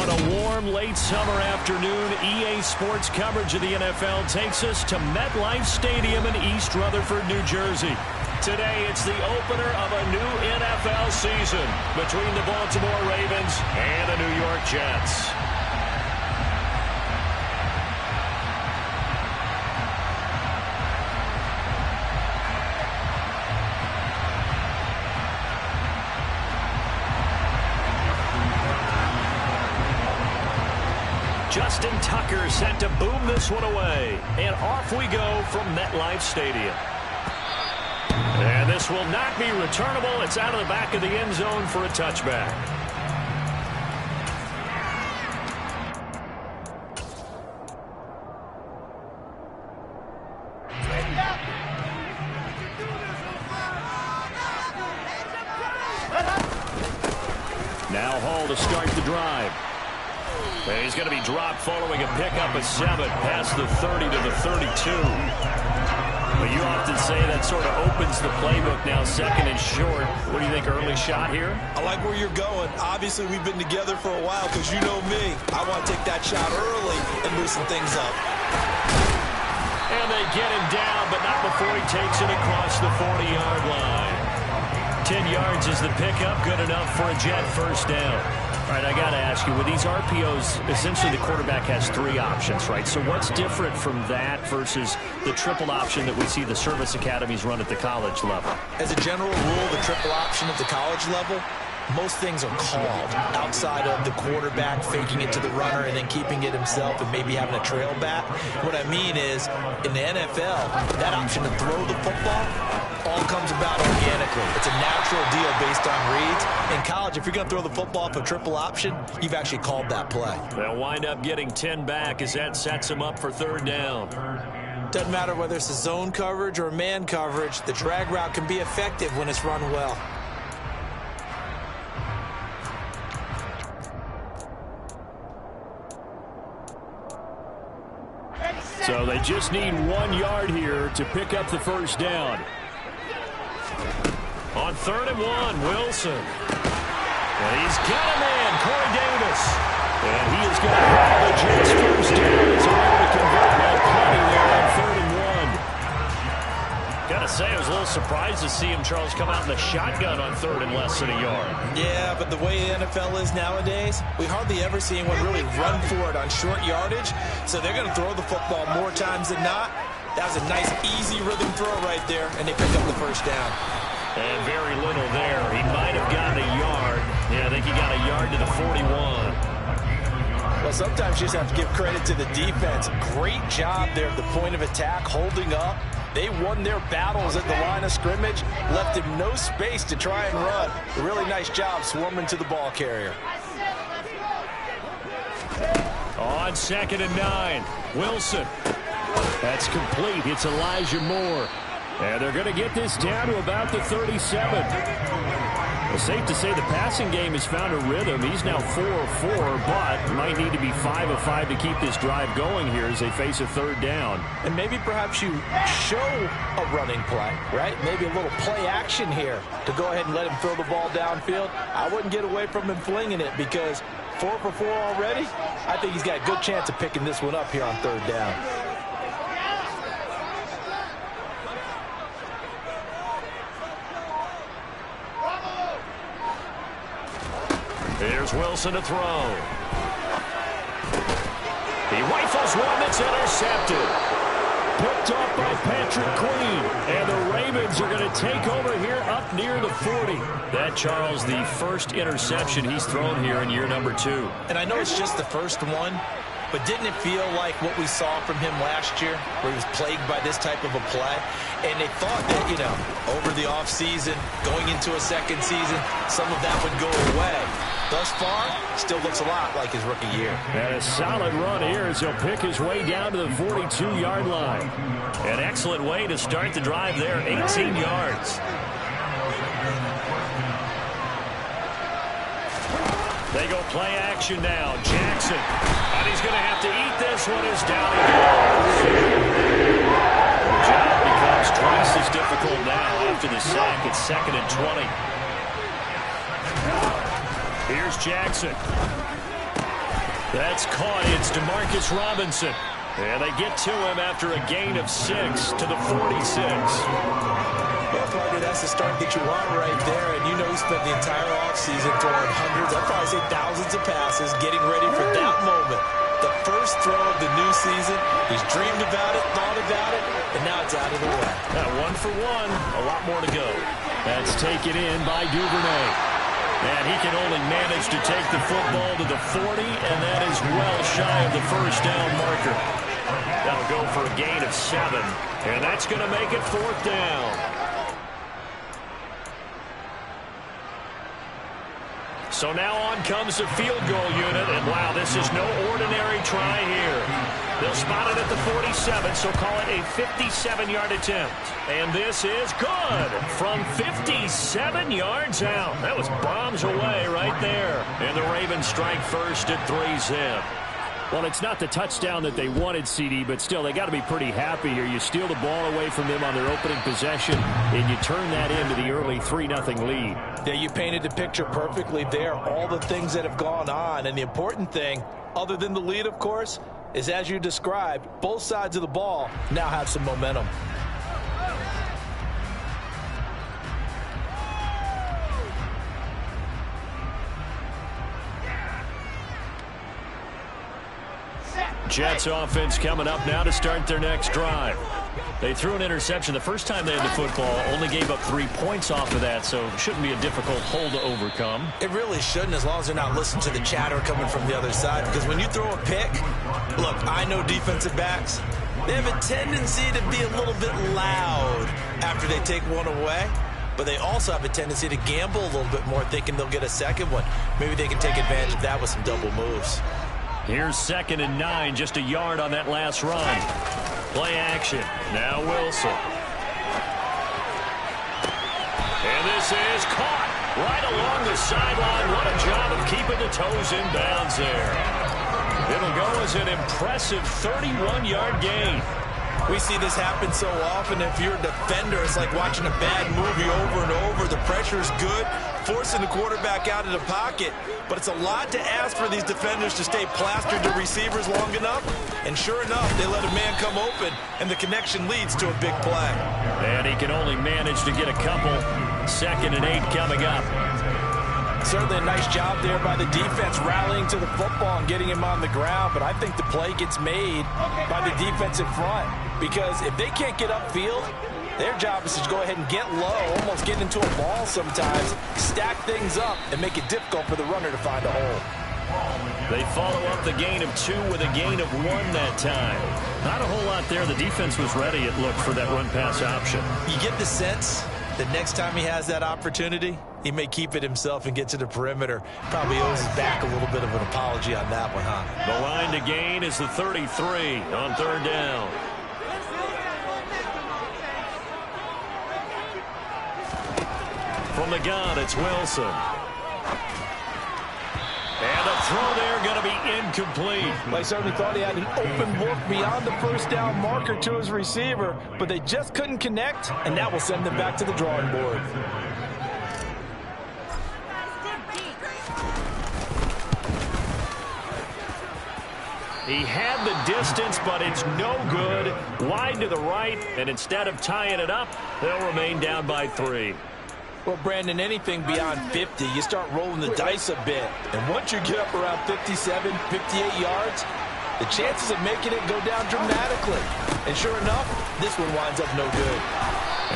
On a warm, late summer afternoon, EA Sports coverage of the NFL takes us to MetLife Stadium in East Rutherford, New Jersey. Today, it's the opener of a new NFL season between the Baltimore Ravens and the New York Jets. Justin Tucker set to boom this one away. And off we go from MetLife Stadium. And this will not be returnable. It's out of the back of the end zone for a touchback. Now Hall to start the drive. And he's going to be dropped following a pickup of 7 past the 30 to the 32. Well, you often say that sort of opens the playbook now, second and short. What do you think, early shot here? I like where you're going. Obviously, we've been together for a while because you know me. I want to take that shot early and loosen things up. And they get him down, but not before he takes it across the 40-yard line. 10 yards is the pickup, good enough for a Jet first down. All right, I got to ask you, with these RPOs, essentially the quarterback has 3 options, right? So what's different from that versus the triple option that we see the service academies run at the college level? As a general rule, the triple option at the college level, most things are called outside of the quarterback faking it to the runner and then keeping it himself and maybe having a trail back. What I mean is, in the NFL, that option to throw the football all comes about organically. It's a natural deal based on reads. In college, if you're going to throw the football for triple option, you've actually called that play. They'll wind up getting 10 back as that sets them up for third down. Doesn't matter whether it's a zone coverage or man coverage, the drag route can be effective when it's run well. So they just need 1 yard here to pick up the first down. On 3rd and 1, Wilson. And he's got a man, Corey Davis. And he is going to have the Jets first down as they're able to convert that plenty there on 3rd and 1. Got to say, I was a little surprised to see him, Charles, come out in the shotgun on 3rd and less than a yard. Yeah, but the way the NFL is nowadays, we hardly ever see anyone really run for it on short yardage. So they're going to throw the football more times than not. That was a nice, easy rhythm throw right there, and they picked up the first down. And very little there. He might have gotten a yard. Yeah, I think he got a yard to the 41. Well, sometimes you just have to give credit to the defense. Great job there at the point of attack, holding up. They won their battles at the line of scrimmage, left him no space to try and run. A really nice job swarming to the ball carrier. On 2nd and 9, Wilson. That's complete. It's Elijah Moore. And they're going to get this down to about the 37. Well, safe to say the passing game has found a rhythm. He's now 4 of 4, but might need to be 5 of 5 to keep this drive going here as they face a third down. And maybe perhaps you show a running play, right? Maybe a little play action here to go ahead and let him throw the ball downfield. I wouldn't get away from him flinging it because 4 for 4 already. I think he's got a good chance of picking this one up here on 3rd down. Here's Wilson to throw. He rifles one that's intercepted. Picked off by Patrick Queen. And the Ravens are going to take over here up near the 40. That, Charles, the first interception he's thrown here in year number 2. And I know it's just the first one, but didn't it feel like what we saw from him last year, where he was plagued by this type of a play? And they thought that, you know, over the offseason, going into a second season, some of that would go away. Thus far, still looks a lot like his rookie year. And a solid run here as he'll pick his way down to the 42-yard line. An excellent way to start the drive there, 18 yards. They go play action now. Jackson. And he's going to have to eat this one as down he goes. The job becomes twice as difficult now after the sack. It's 2nd and 20. Here's Jackson. That's caught. It's Demarcus Robinson. And they get to him after a gain of 6 to the 46. Well, partner, that's the start that you want right there. And you know he spent the entire offseason throwing hundreds, I'd probably say thousands of passes, getting ready for that moment. The first throw of the new season. He's dreamed about it, thought about it, and now it's out of the way. Now 1 for 1. A lot more to go. That's taken in by Duvernay. And he can only manage to take the football to the 40, and that is well shy of the first down marker. That'll go for a gain of 7, and that's going to make it 4th down. So now on comes the field goal unit, and wow, this is no ordinary try here. They'll spot it at the 47, so call it a 57-yard attempt. And this is good from 57 yards out. That was bombs away right there. And the Ravens strike first at 3-zip. Well, it's not the touchdown that they wanted, CD, but still, they got to be pretty happy here. You steal the ball away from them on their opening possession, and you turn that into the early 3-0 lead. Yeah, you painted the picture perfectly there. All the things that have gone on, and the important thing, other than the lead, of course, is as you described, both sides of the ball now have some momentum. Jets offense coming up now to start their next drive. They threw an interception the first time they had the football, only gave up 3 points off of that, so it shouldn't be a difficult hole to overcome. It really shouldn't, as long as they're not listening to the chatter coming from the other side, because when you throw a pick, look, I know defensive backs, they have a tendency to be a little bit loud after they take one away, but they also have a tendency to gamble a little bit more, thinking they'll get a second one. Maybe they can take advantage of that with some double moves. Here's 2nd and 9, just a yard on that last run. Play action. Now Wilson. And this is caught right along the sideline. What a job of keeping the toes in bounds there. It'll go as an impressive 31-yard gain. We see this happen so often. If you're a defender, it's like watching a bad movie over and over. The pressure is good, forcing the quarterback out of the pocket. But it's a lot to ask for these defenders to stay plastered to receivers long enough. And sure enough, they let a man come open, and the connection leads to a big play. And he can only manage to get a couple. 2nd and 8 coming up. Certainly a nice job there by the defense rallying to the football and getting him on the ground. But I think the play gets made by the defensive front. Because if they can't get upfield, their job is to go ahead and get low, almost get into a ball sometimes, stack things up, and make it difficult for the runner to find a hole. They follow up the gain of 2 with a gain of 1 that time. Not a whole lot there. The defense was ready, it looked, for that run-pass option. You get the sense that next time he has that opportunity, he may keep it himself and get to the perimeter. Probably owes his back a little bit of an apology on that one, huh? The line to gain is the 33 on 3rd down. From the gun, it's Wilson. And the throw there going to be incomplete. I certainly thought he had an open look beyond the first down marker to his receiver, but they just couldn't connect, and that will send them back to the drawing board. He had the distance, but it's no good. Wide to the right, and instead of tying it up, they'll remain down by 3. Well, Brandon, anything beyond 50, you start rolling the dice a bit. And once you get up around 57, 58 yards, the chances of making it go down dramatically. And sure enough, this one winds up no good.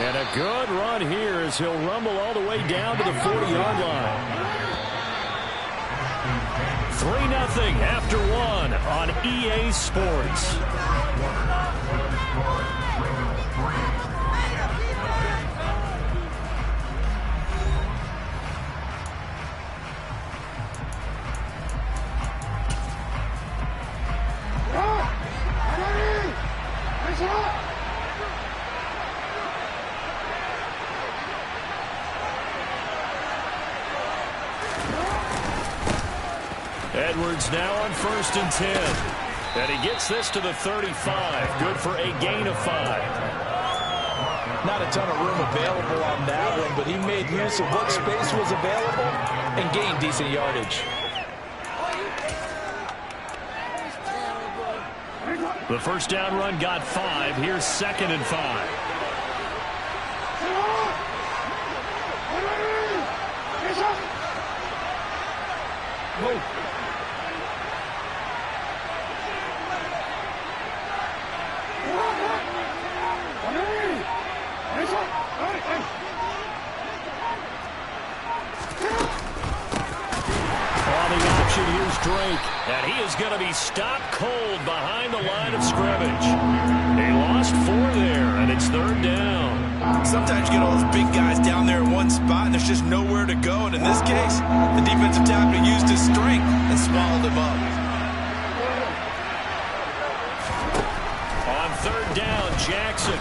And a good run here as he'll rumble all the way down to the 40-yard line. 3-0 after 1 on EA Sports. Edwards now on 1st and 10. And he gets this to the 35. Good for a gain of 5. Not a ton of room available on that one, but he made use of what space was available and gained decent yardage. The first down run got 5. Here's 2nd and 5. Here's Drake, and he is going to be stopped cold behind the line of scrimmage. He lost 4 there, and it's 3rd down. Sometimes you get all those big guys down there in one spot, and there's just nowhere to go. And in this case, the defensive tackle used his strength and swallowed him up. On 3rd down, Jackson.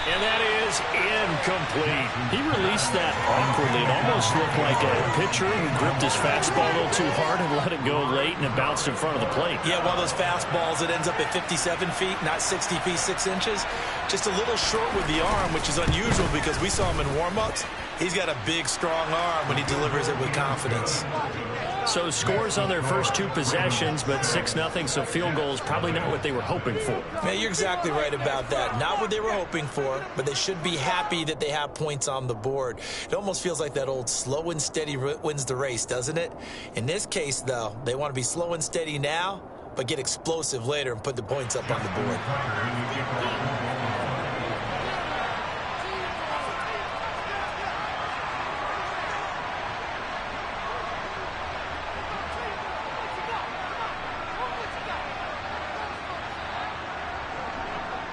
And that is incomplete. He released that awkwardly. It almost looked like a pitcher who gripped his fastball a little too hard and let it go late, and it bounced in front of the plate. Yeah, one of those fastballs that ends up at 57 feet, not 60 feet, 6 inches. Just a little short with the arm, which is unusual because we saw him in warm-ups. He's got a big, strong arm when he delivers it with confidence. So scores on their first 2 possessions, but 6-0, so field goal is probably not what they were hoping for. Man, you're exactly right about that. Not what they were hoping for, but they should be happy that they have points on the board. It almost feels like that old slow and steady wins the race, doesn't it? In this case, though, they want to be slow and steady now, but get explosive later and put the points up on the board.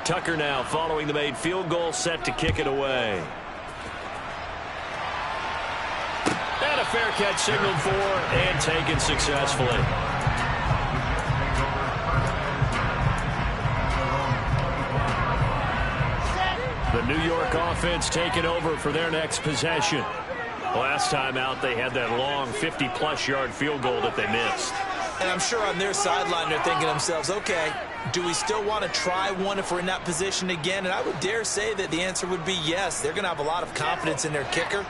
Tucker now following the made field goal, set to kick it away. And a fair catch signaled for and taken successfully. The New York offense taking over for their next possession. Last time out, they had that long 50-plus yard field goal that they missed. And I'm sure on their sideline they're thinking to themselves, okay, do we still want to try one if we're in that position again? And I would dare say that the answer would be yes. They're going to have a lot of confidence in their kicker.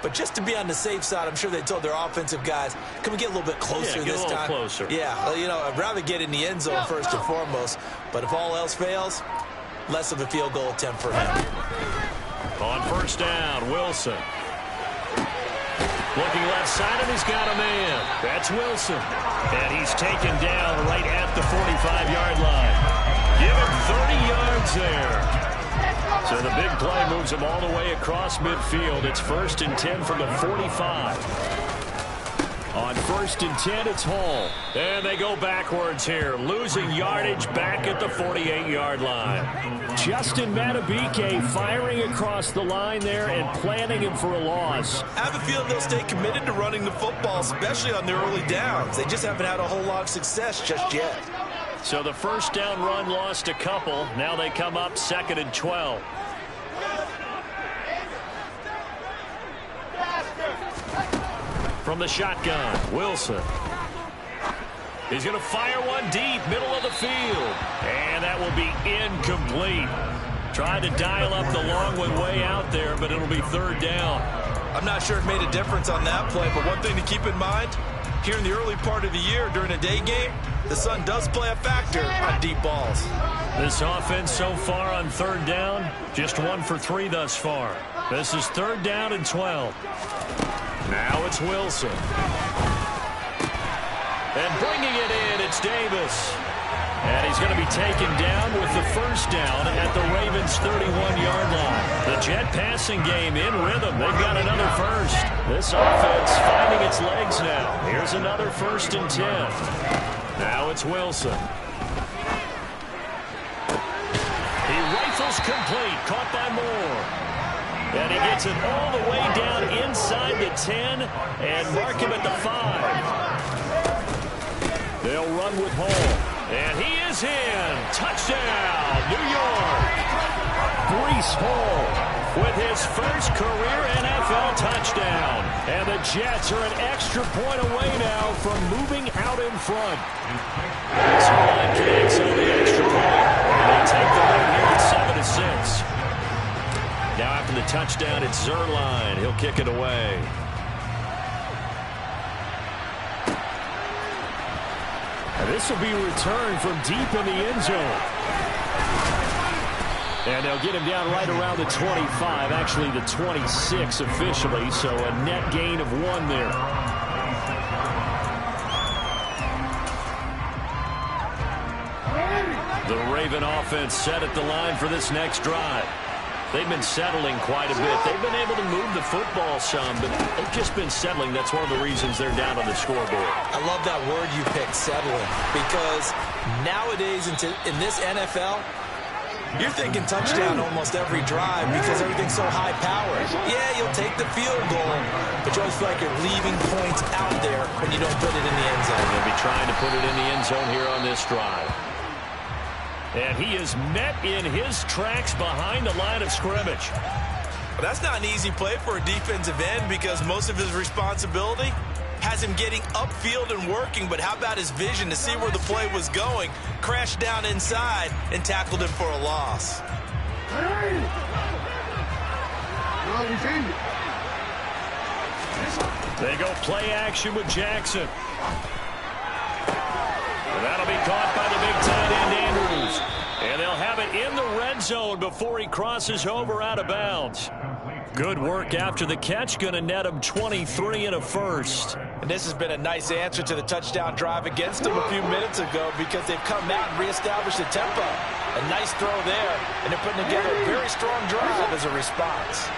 But just to be on the safe side, I'm sure they told their offensive guys, can we get a little bit closer this time? Closer. Yeah, well, you know, I'd rather get in the end zone first and foremost. But if all else fails, less of a field goal attempt for him. On first down, Wilson. Looking left side, and he's got a man. That's Wilson. And he's taken down right at the 45-yard line. Give him 30 yards there. So the big play moves him all the way across midfield. It's 1st and 10 from the 45. On 1st and 10, it's Hall. And they go backwards here, losing yardage back at the 48-yard line. Justin Madubuike firing across the line there and planning him for a loss. I have a feeling they'll stay committed to running the football, especially on their early downs. They just haven't had a whole lot of success just yet. So the first down run lost a couple. Now they come up 2nd and 12. From the shotgun, Wilson. He's going to fire one deep, middle of the field. And that will be incomplete. Trying to dial up the long one way out there, but it'll be 3rd down. I'm not sure it made a difference on that play, but one thing to keep in mind, here in the early part of the year during a day game, the sun does play a factor on deep balls. This offense so far on 3rd down, just 1 for 3 thus far. This is 3rd down and 12. Now it's Wilson. And bringing it in, it's Davis. And he's going to be taken down with the first down at the Ravens' 31-yard line. The Jet passing game in rhythm. They've got another first. This offense finding its legs now. Here's another 1st and 10. Now it's Wilson. He rifles complete. Caught by Moore. And he gets it all the way down inside the 10 and mark him at the 5. They'll run with Hall. And he is in. Touchdown, New York. Breece Hall with his first career NFL touchdown. And the Jets are an extra point away now from moving out in front. So line connects on the extra point. And they take the lead here at 7-6. Now after the touchdown, it's Zuerlein. He'll kick it away. And this will be returned from deep in the end zone. And they'll get him down right around the 25, actually the 26 officially, so a net gain of 1 there. The Raven offense set at the line for this next drive. They've been settling quite a bit. They've been able to move the football some, but they've just been settling. That's one of the reasons they're down on the scoreboard. I love that word you picked, settling, because nowadays in this NFL, you're thinking touchdown almost every drive because everything's so high-powered. Yeah, you'll take the field goal, but you always feel like you're leaving points out there when you don't put it in the end zone. They'll be trying to put it in the end zone here on this drive. And he is met in his tracks behind the line of scrimmage. Well, that's not an easy play for a defensive end because most of his responsibility has him getting upfield and working, but how about his vision to see where the play was going, crashed down inside, and tackled him for a loss. They go play action with Jackson. And that'll be caught by the big tight end, Andrews. And they'll have it in the red zone before he crosses over out of bounds. Good work after the catch. Going to net him 23 and a first. And this has been a nice answer to the touchdown drive against them a few minutes ago because they've come out and reestablished the tempo. A nice throw there, and they're putting together a very strong drive as a response.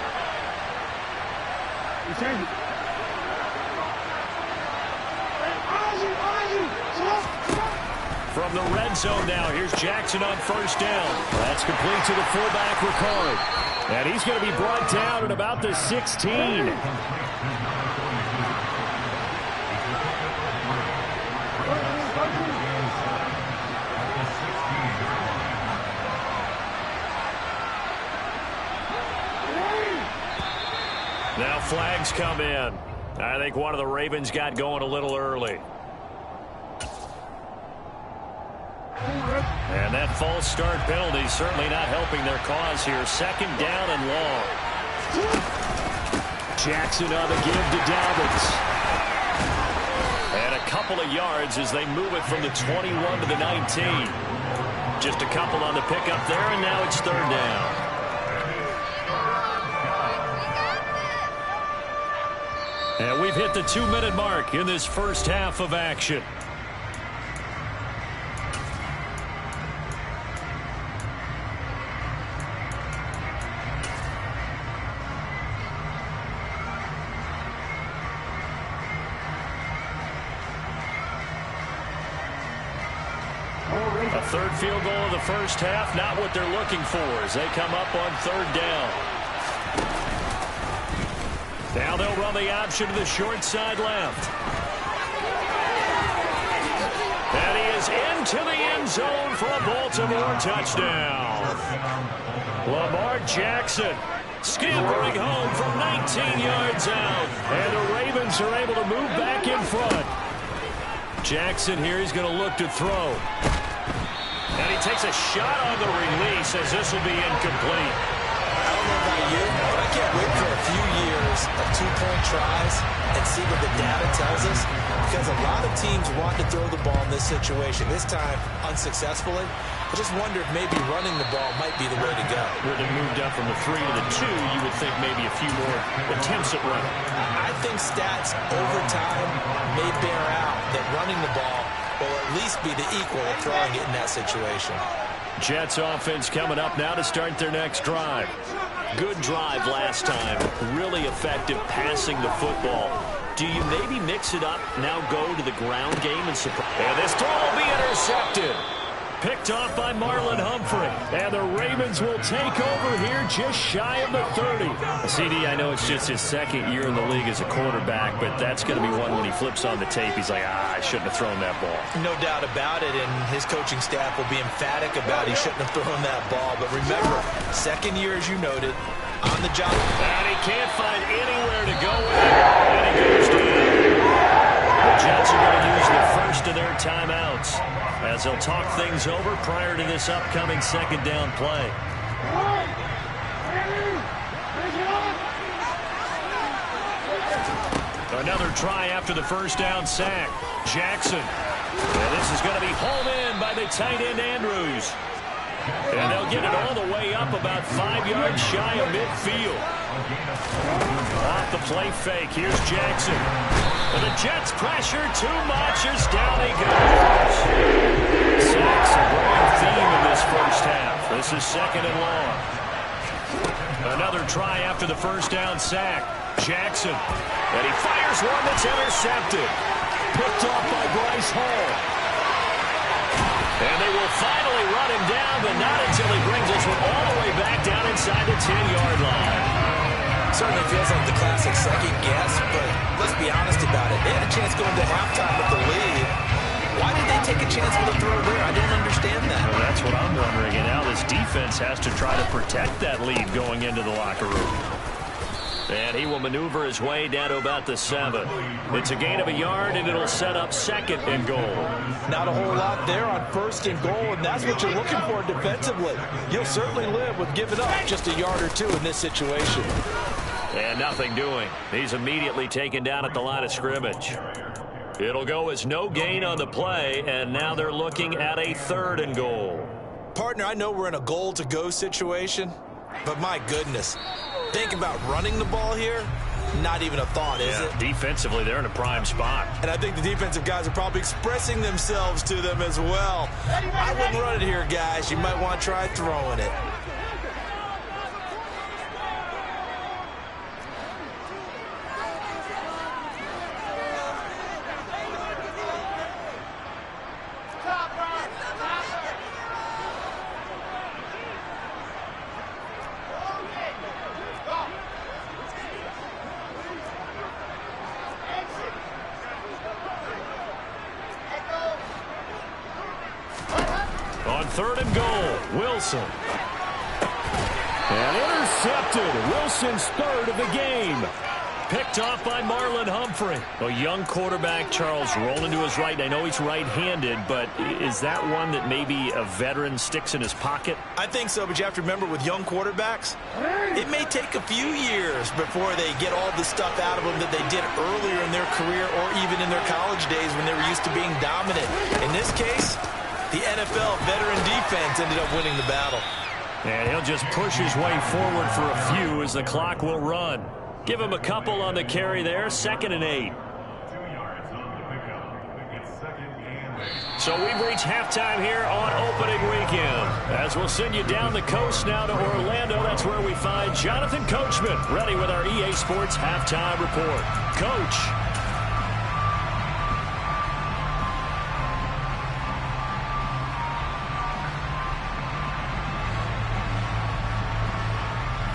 From the red zone now, here's Jackson on first down. That's complete to the fullback, Ricard. And he's going to be brought down at about the 16. Now flags come in. I think one of the Ravens got going a little early. And that false start penalty certainly not helping their cause here. Second down and long. Jackson on the give to Dobbins. And a couple of yards as they move it from the 21 to the 19. Just a couple on the pickup there, and now it's third down. And we've hit the 2-minute mark in this first half of action. A third field goal of the first half, not what they're looking for as they come up on third down. Now they'll run the option to the short side left. And he is into the end zone for a Baltimore touchdown. Lamar Jackson scampering home from 19 yards out. And the Ravens are able to move back in front. Jackson here, he's going to look to throw. And he takes a shot on the release as this will be incomplete. I don't know about you, but I can't wait for a few years of two-point tries and see what the data tells us. Because a lot of teams want to throw the ball in this situation, this time unsuccessfully. I just wonder if maybe running the ball might be the way to go. Where they moved up from the 3 to the 2, you would think maybe a few more attempts at running. I think stats over time may bear out that running the ball will at least be the equal of throwing it in that situation. Jets offense coming up now to start their next drive. Good drive last time. Really effective passing the football. Do you maybe mix it up, now go to the ground game and surprise? And this throw will be intercepted. Picked off by Marlon Humphrey. And the Ravens will take over here just shy of the 30. CD, I know it's just his second year in the league as a quarterback, but that's going to be one when he flips on the tape. He's like, I shouldn't have thrown that ball. No doubt about it, and his coaching staff will be emphatic about he shouldn't have thrown that ball. But remember, second year, as you noted, on the job. And he can't find anywhere to go with it. And he goes down. The Jets are going to use the first of their timeouts as they'll talk things over prior to this upcoming second down play. Another try after the first down sack. Jackson. And pass is going to be hauled in by the tight end, Andrews. And they'll get it all the way up about 5 yards shy of midfield. Off the play fake, here's Jackson. And the Jets pressure too much as down he goes. Sacks a grand theme in this first half. This is 2nd and long. Another try after the first down sack. Jackson. And he fires one that's intercepted. Picked off by Bryce Hall. And they will finally run him down, but not until he brings this one all the way back down inside the 10-yard line. Certainly feels like the classic second guess, but let's be honest about it. They had a chance going to halftime with the lead. Why did they take a chance with a throw there? I don't understand that. Well, that's what I'm wondering. And now this defense has to try to protect that lead going into the locker room. And he will maneuver his way down to about the 7. It's a gain of a yard, and it'll set up 2nd and goal. Not a whole lot there on 1st and goal, and that's what you're looking for defensively. You'll certainly live with giving up just a yard or two in this situation. And nothing doing. He's immediately taken down at the line of scrimmage. It'll go as no gain on the play, and now they're looking at a 3rd and goal. Partner, I know we're in a goal-to-go situation, but my goodness. Think about running the ball here. Not even a thought, is it? Defensively, they're in a prime spot. And I think the defensive guys are probably expressing themselves to them as well. I wouldn't run it here, guys. You might want to try throwing it. On 3rd and goal, Wilson. And intercepted. Wilson's 3rd of the game. Picked off by Marlon Humphrey. A young quarterback, Charles, rolling to his right. I know he's right-handed, but is that one that maybe a veteran sticks in his pocket? I think so, but you have to remember with young quarterbacks, it may take a few years before they get all the stuff out of them that they did earlier in their career or even in their college days when they were used to being dominant. In this case, the NFL veteran defense ended up winning the battle. And he'll just push his way forward for a few as the clock will run. Give him a couple on the carry there, 2nd and 8. So we've reached halftime here on opening weekend. As we'll send you down the coast now to Orlando, that's where we find Jonathan Coachman, ready with our EA Sports halftime report. Coach.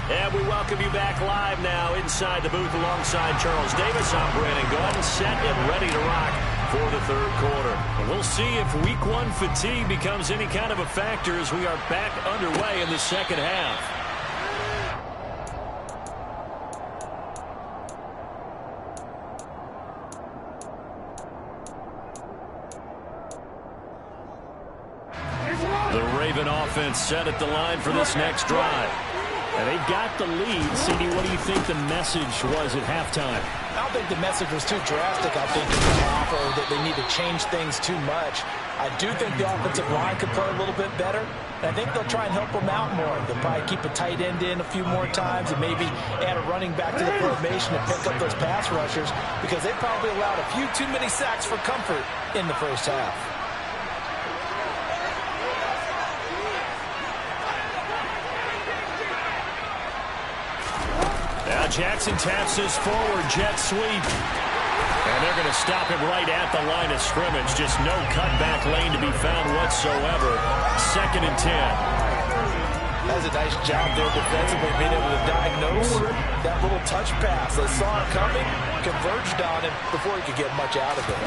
And we welcome you back live now inside the booth alongside Charles Davis. I'm Brandon Gaudin, set and ready to rock for the 3rd quarter. And we'll see if week 1 fatigue becomes any kind of a factor as we are back underway in the 2nd half. The Raven offense set at the line for this next drive. And they've got the lead. CD, what do you think the message was at halftime? I don't think the message was too drastic. I think it's offer that they need to change things too much. I do think the offensive line could play a little bit better. And I think they'll try and help them out more. They'll probably keep a tight end in a few more times and maybe add a running back to the formation to pick up those pass rushers because they probably allowed a few too many sacks for comfort in the first half. Now Jackson taps this forward jet sweep. And they're going to stop him right at the line of scrimmage. Just no cutback lane to be found whatsoever. 2nd and 10. That's a nice job there defensively, being able to diagnose that little touch pass. They saw it coming, converged on him before he could get much out of it.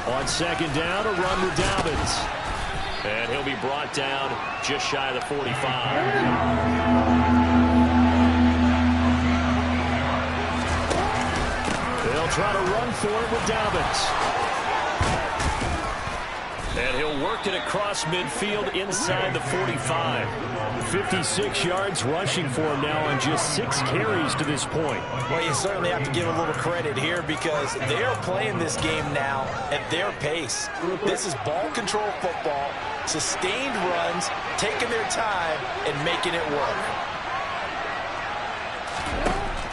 On 2nd down, a run with Dobbins. And he'll be brought down just shy of the 45. They'll try to run for it with Dobbins. And he'll work it across midfield inside the 45. 56 yards rushing for him now on just 6 carries to this point. Well, you certainly have to give a little credit here because they're playing this game now at their pace. This is ball control football, sustained runs, taking their time, and making it work.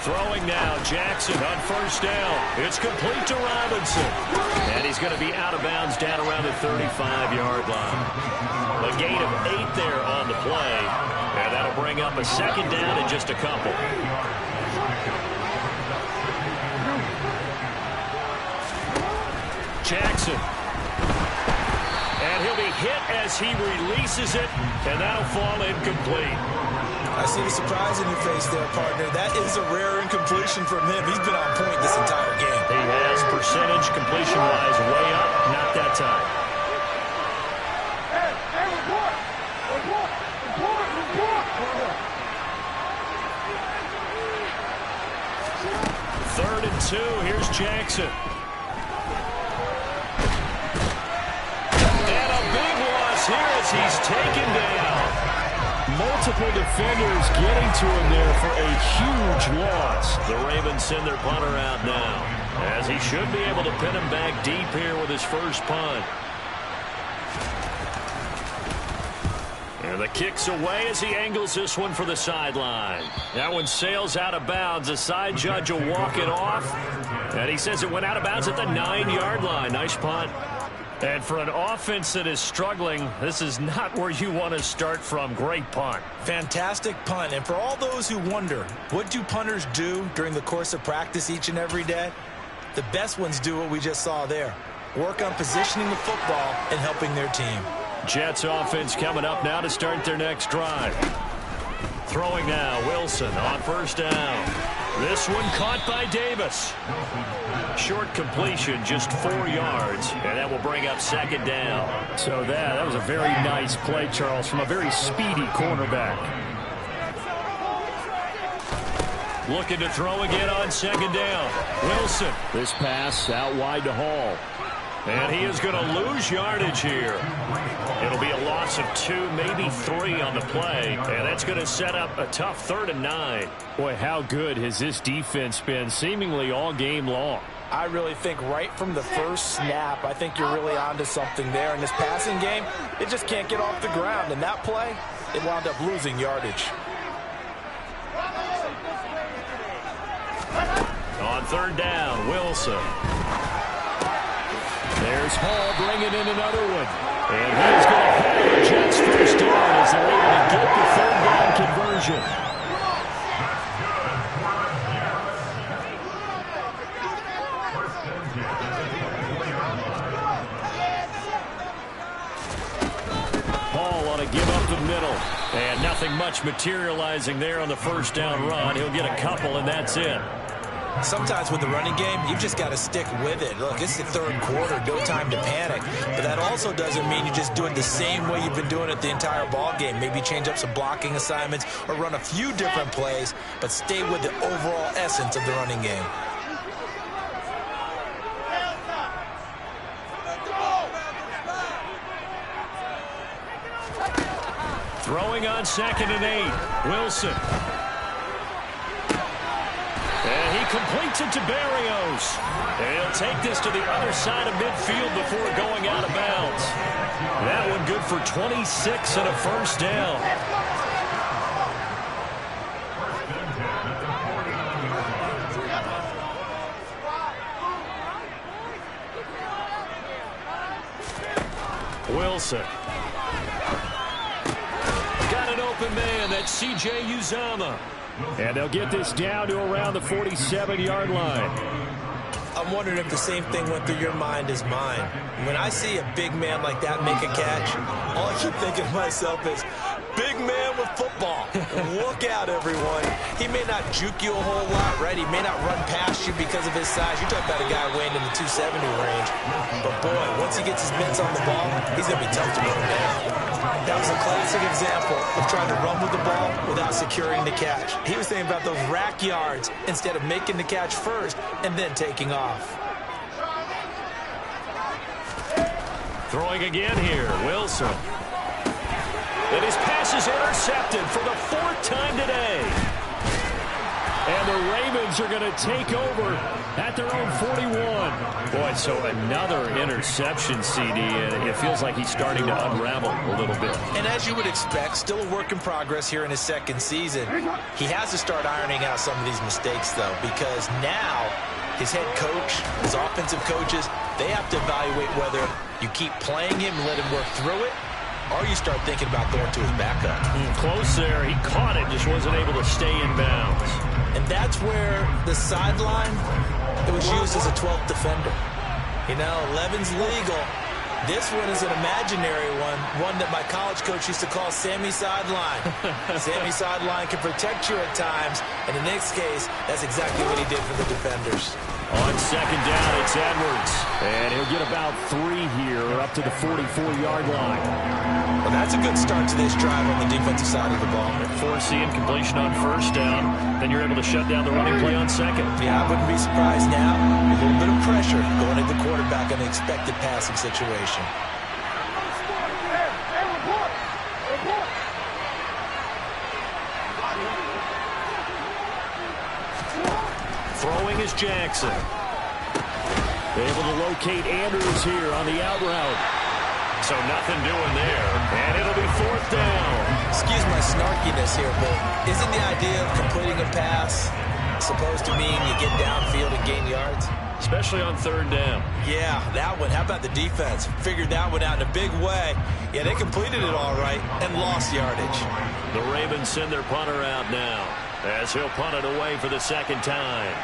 Throwing now, Jackson on first down. It's complete to Robinson. And he's going to be out of bounds down around the 35-yard line. A gain of 8 there on the play. And that'll bring up a second down in just a couple. Jackson. And he'll be hit as he releases it. And that'll fall incomplete. I see the surprise in your face there, partner. That is a rare incompletion from him. He's been on point this entire game. He has percentage completion-wise way up. Not that time. Third and 2. Here's Jackson. And a big loss here as he's taken down. Multiple defenders getting to him there for a huge loss. The Ravens send their punter out now, as he should be able to pin him back deep here with his first punt. And the kick's away as he angles this one for the sideline. That one sails out of bounds. The side judge will walk it off. And he says it went out of bounds at the 9-yard line. Nice punt. And for an offense that is struggling, this is not where you want to start from. Great punt. Fantastic punt. And for all those who wonder, what do punters do during the course of practice each and every day? The best ones do what we just saw there. Work on positioning the football and helping their team. Jets offense coming up now to start their next drive. Throwing now, Wilson on first down. This one caught by Davis. Short completion, just 4 yards, and that will bring up second down. So that was a very nice play, Charles, from a very speedy cornerback. Looking to throw again on second down. Wilson. This pass out wide to Hall. And he is going to lose yardage here. It'll be a loss of 2, maybe 3 on the play. And that's going to set up a tough 3rd and 9. Boy, how good has this defense been seemingly all game long? I really think right from the first snap, I think you're really onto something there. In this passing game, it just can't get off the ground. And that play, it wound up losing yardage. On third down, Wilson. There's Hall bringing in another one. And he's going to haul the Jets first down as they're able to get the third down conversion. Hall on a give up the middle. And nothing much materializing there on the first down run. He'll get a couple, and that's it. Sometimes with the running game, you've just got to stick with it. Look, it's the third quarter, no time to panic. But that also doesn't mean you just do it the same way you've been doing it the entire ball game. Maybe change up some blocking assignments or run a few different plays, but stay with the overall essence of the running game. Throwing on 2nd and 8. Wilson. And he completes it to Berrios. And he'll take this to the other side of midfield before going out of bounds. That one good for 26 and a first down. Wilson. Got an open man. That's C.J. Uzomah. And they'll get this down to around the 47-yard line. I'm wondering if the same thing went through your mind as mine. When I see a big man like that make a catch, all I keep thinking to myself is, big man with football. Look out, everyone. He may not juke you a whole lot, right? He may not run past you because of his size. You're talking about a guy weighing in the 270 range. But, boy, once he gets his mitts on the ball, he's going to be tough to run down. That was a classic example of trying to run with the ball without securing the catch. He was thinking about those rack yards instead of making the catch first and then taking off. Throwing again here, Wilson. And his pass is intercepted for the 4th time today. And the Ravens are going to take over at their own 41. Boy, so another interception, CD, and it feels like he's starting to unravel a little bit. And as you would expect, still a work in progress here in his 2nd season. He has to start ironing out some of these mistakes, though, because now his head coach, his offensive coaches, they have to evaluate whether you keep playing him and let him work through it, or you start thinking about going to his backup. Close there. He caught it, just wasn't able to stay in bounds. And that's where the sideline, it was used as a 12th defender. You know, 11's legal. This one is an imaginary one that my college coach used to call Sammy Sideline. Sammy Sideline can protect you at times, and in this case, that's exactly what he did for the defenders. On 2nd down, it's Edwards. And he'll get about 3 here, up to the 44-yard line. Well, that's a good start to this drive on the defensive side of the ball. Force the incompletion on 1st down. Then you're able to shut down the running play on 2nd. Yeah, I wouldn't be surprised now. A little bit of pressure going at the quarterback on the expected passing situation. Throwing is Jackson. Able to locate Andrews here on the out route. So nothing doing there. And it'll be 4th down. Excuse my snarkiness here, but isn't the idea of completing a pass supposed to mean you get downfield and gain yards? Especially on 3rd down. Yeah, that one. How about the defense? Figured that one out in a big way. Yeah, they completed it all right and lost yardage. The Ravens send their punter out now, as he'll punt it away for the 2nd time.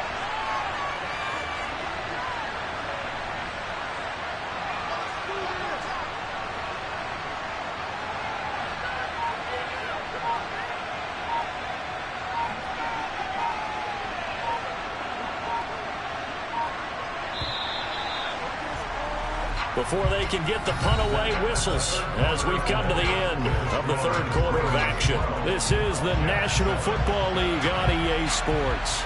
Before they can get the punt away, whistles as we've come to the end of the 3rd quarter of action. This is the National Football League on EA Sports.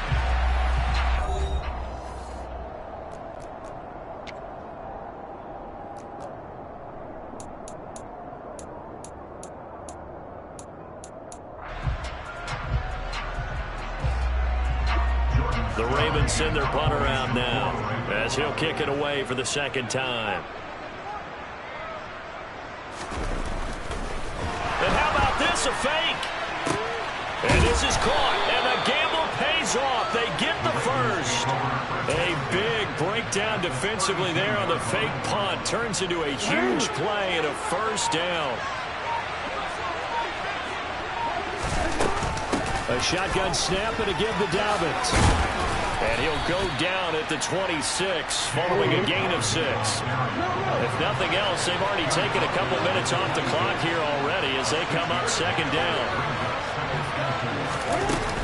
The Ravens send their punter out now as he'll kick it away for the 2nd time. And how about this, a fake? And this is caught, and the gamble pays off. They get the 1st. A big breakdown defensively there on the fake punt. Turns into a huge play and a 1st down. A shotgun snap and a give to Dobbins. And he'll go down at the 26 following a gain of 6. If nothing else, they've already taken a couple minutes off the clock here already as they come up 2nd down.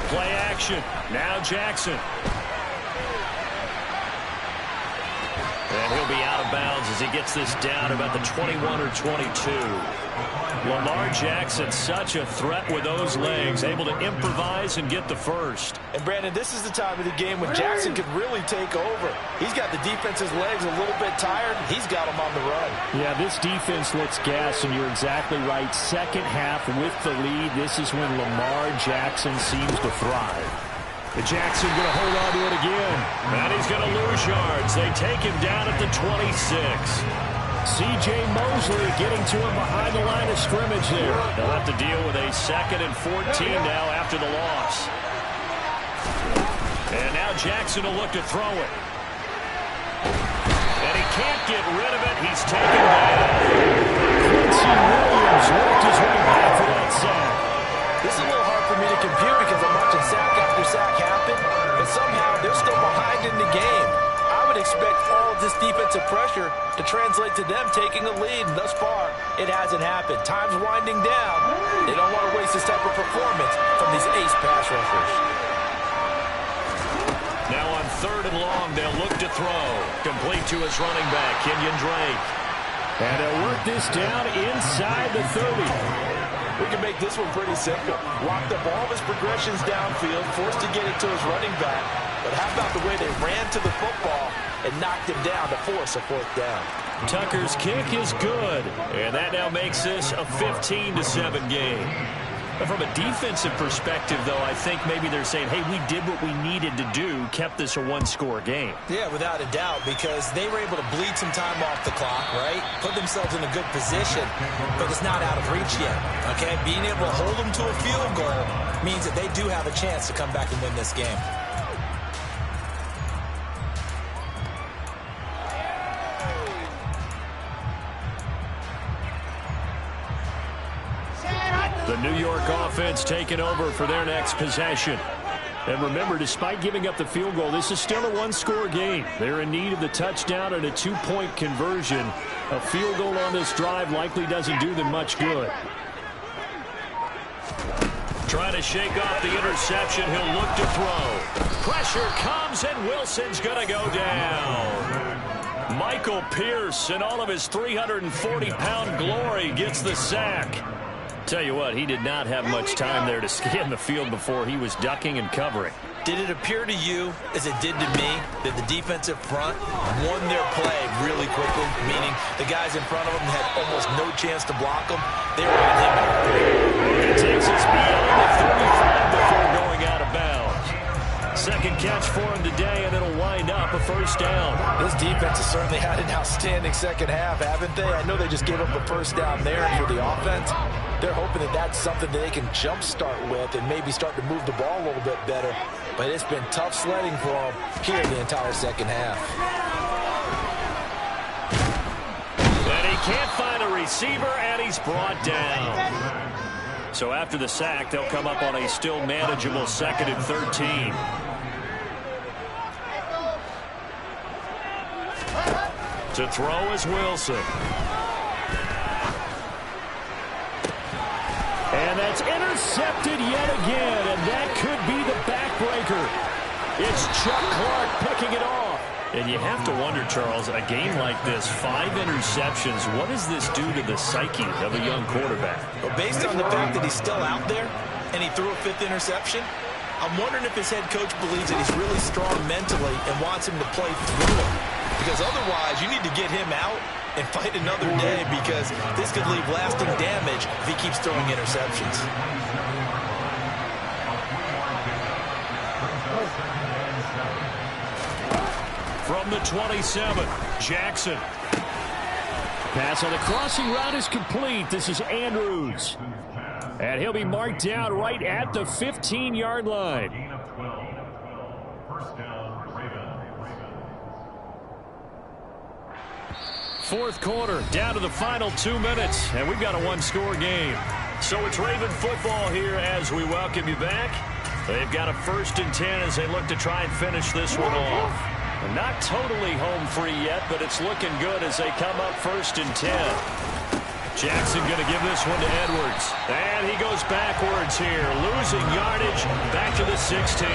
Play action. Now Jackson. And he'll be out of bounds as he gets this down about the 21 or 22. Lamar Jackson, such a threat with those legs, able to improvise and get the 1st. And, Brandon, this is the time of the game when Jackson could really take over. He's got the defense's legs a little bit tired. He's got them on the run. Yeah, this defense looks gassed, and you're exactly right. 2nd half with the lead, this is when Lamar Jackson seems to thrive. Jackson going to hold on to it again. And he's going to lose yards. They take him down at the 26. C.J. Mosley getting to him behind the line of scrimmage there. They'll have to deal with a 2nd and 14 now after the loss. And now Jackson will look to throw it. And he can't get rid of it. He's taken down. Quincy Williams worked his way back for that sack. This is a little hard for me to compute because I'm watching sack after sack happen, but somehow they're still behind in the game. I would expect all of this defensive pressure to translate to them taking a lead, and thus far, it hasn't happened. Time's winding down. They don't want to waste this type of performance from these ace pass rushers. Now on 3rd and long, they'll look to throw. Complete to his running back, Kenyon Drake. And they'll work this down inside the 30. We can make this one pretty simple. Locked up all of his progressions downfield, forced to get it to his running back. But how about the way they ran to the football and knocked him down to force a 4th down? Tucker's kick is good, and that now makes this a 15-7 game. But from a defensive perspective, though, I think maybe they're saying, hey, we did what we needed to do, kept this a one-score game. Yeah, without a doubt, because they were able to bleed some time off the clock, right? Put themselves in a good position, but it's not out of reach yet, okay? Being able to hold them to a field goal means that they do have a chance to come back and win this game. The New York offense taking over for their next possession. And remember, despite giving up the field goal, this is still a one-score game. They're in need of the touchdown and a two-point conversion. A field goal on this drive likely doesn't do them much good. Trying to shake off the interception. He'll look to throw. Pressure comes, and Wilson's going to go down. Michael Pierce, in all of his 340-pound glory, gets the sack. Tell you what, he did not have much time there to scan the field before he was ducking and covering. Did it appear to you, as it did to me, that the defensive front won their play really quickly, meaning the guys in front of them had almost no chance to block them? They were on him. It takes us beyond the 35 before going out of bounds. Second catch for him today, and it'll wind up a first down. This defense has certainly had an outstanding second half, haven't they? I know they just gave up a first down there for the offense. They're hoping that that's something that they can jumpstart with and maybe start to move the ball a little bit better. But it's been tough sledding for them here in the entire second half. And he can't find a receiver, and he's brought down. So after the sack, they'll come up on a still manageable 2nd and 13. To throw is Wilson. And that's intercepted yet again, and that could be the backbreaker. It's Chuck Clark picking it off. And you have to wonder, Charles, a game like this, 5 interceptions, what does this do to the psyche of a young quarterback? Well, based on the fact that he's still out there and he threw a 5th interception, I'm wondering if his head coach believes that he's really strong mentally and wants him to play through it. Because otherwise, you need to get him out and fight another day, because this could leave lasting damage if he keeps throwing interceptions. From the 27, Jackson. Pass on the crossing route is complete. This is Andrews. And he'll be marked down right at the 15-yard line. Fourth quarter, down to the final 2 minutes, and we've got a one-score game. So it's Raven football here as we welcome you back. They've got a 1st and 10 as they look to try and finish this one off. Not totally home free yet, but it's looking good as they come up 1st and 10. Jackson going to give this one to Edwards. And he goes backwards here, losing yardage back to the 16.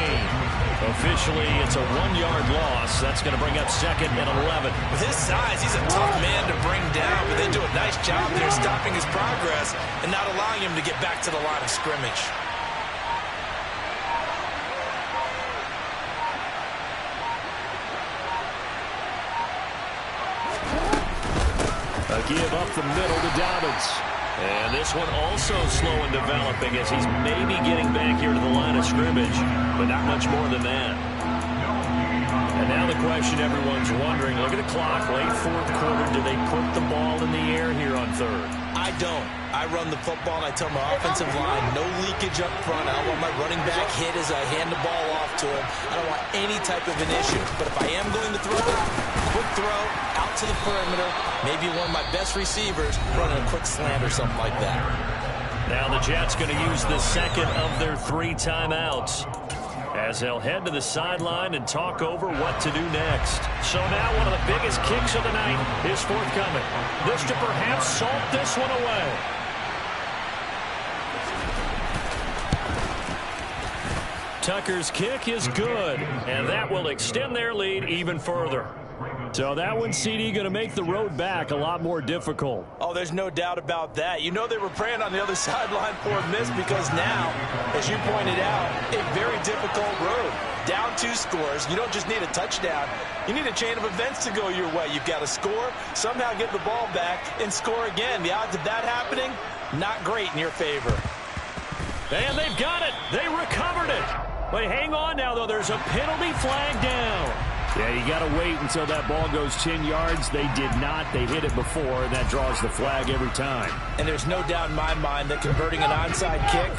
Officially, it's a 1-yard loss. That's going to bring up 2nd and 11. With his size, he's a tough man to bring down, but they do a nice job there stopping his progress and not allowing him to get back to the line of scrimmage. A give up the middle to Dobbins. And this one also slow in developing as he's maybe getting back here to the line of scrimmage, but not much more than that. And now the question everyone's wondering, look at the clock, late 4th quarter, do they put the ball in the air here on 3rd? I don't. I run the football and I tell my offensive line, no leakage up front. I don't want my running back hit as I hand the ball off to him. I don't want any type of an issue. But if I am going to throw it, quick throw, out to the perimeter, maybe one of my best receivers running a quick slant or something like that. Now the Jets going to use the 2nd of their 3 timeouts as they'll head to the sideline and talk over what to do next. So now one of the biggest kicks of the night is forthcoming. This to perhaps salt this one away. Tucker's kick is good, and that will extend their lead even further. So that one, CD, going to make the road back a lot more difficult. Oh, there's no doubt about that. You know they were praying on the other sideline for a miss because now, as you pointed out, a very difficult road. Down 2 scores. You don't just need a touchdown. You need a chain of events to go your way. You've got to score, somehow get the ball back, and score again. The odds of that happening, not great in your favor. And they've got it. They recovered it. But hang on now, though. There's a penalty flag down. Yeah, you got to wait until that ball goes 10 yards. They did not. They hit it before, and that draws the flag every time. And there's no doubt in my mind that converting an onside kick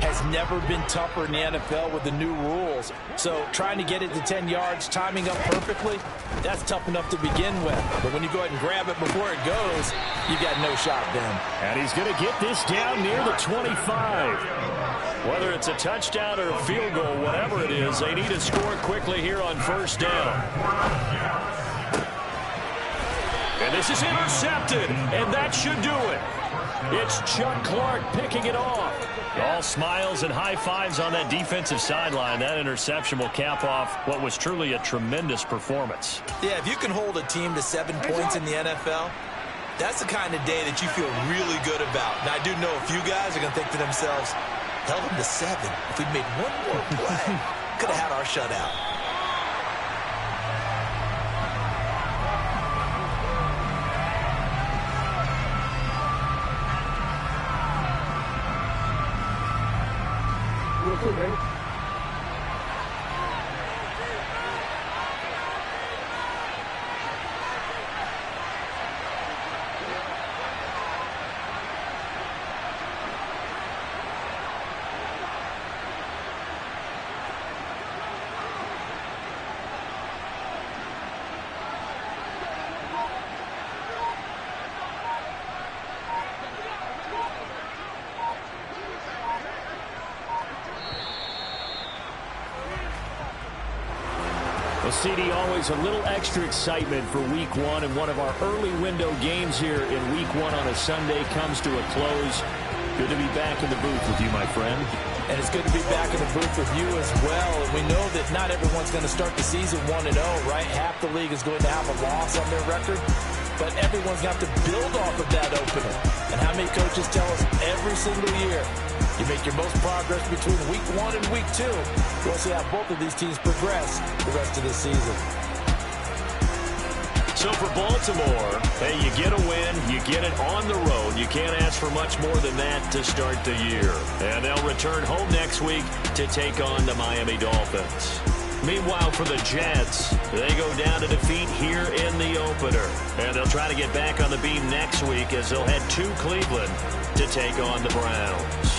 has never been tougher in the NFL with the new rules. So trying to get it to 10 yards, timing up perfectly, that's tough enough to begin with. But when you go ahead and grab it before it goes, you got no shot then. And he's going to get this down near the 25. Whether it's a touchdown or a field goal, whatever it is, they need to score quickly here on first down. And this is intercepted, and that should do it. It's Chuck Clark picking it off. All smiles and high fives on that defensive sideline. That interception will cap off what was truly a tremendous performance. Yeah, if you can hold a team to 7 points in the NFL, that's the kind of day that you feel really good about. And I do know a few guys are going to think to themselves, held them to 7. If we'd made one more play, could have had our shutout. CD, always a little extra excitement for Week 1, and one of our early window games here in Week 1 on a Sunday comes to a close. Good to be back in the booth with you, my friend. And it's good to be back in the booth with you as well. And we know that not everyone's going to start the season 1-0, right? Half the league is going to have a loss on their record. But everyone's got to build off of that opener. And how many coaches tell us every single year, you make your most progress between Week 1 and Week 2. We'll see how both of these teams progress the rest of this season. So for Baltimore, hey, you get a win, you get it on the road. You can't ask for much more than that to start the year. And they'll return home next week to take on the Miami Dolphins. Meanwhile, for the Jets, they go down to defeat here in the opener. And they'll try to get back on the beam next week as they'll head to Cleveland to take on the Browns.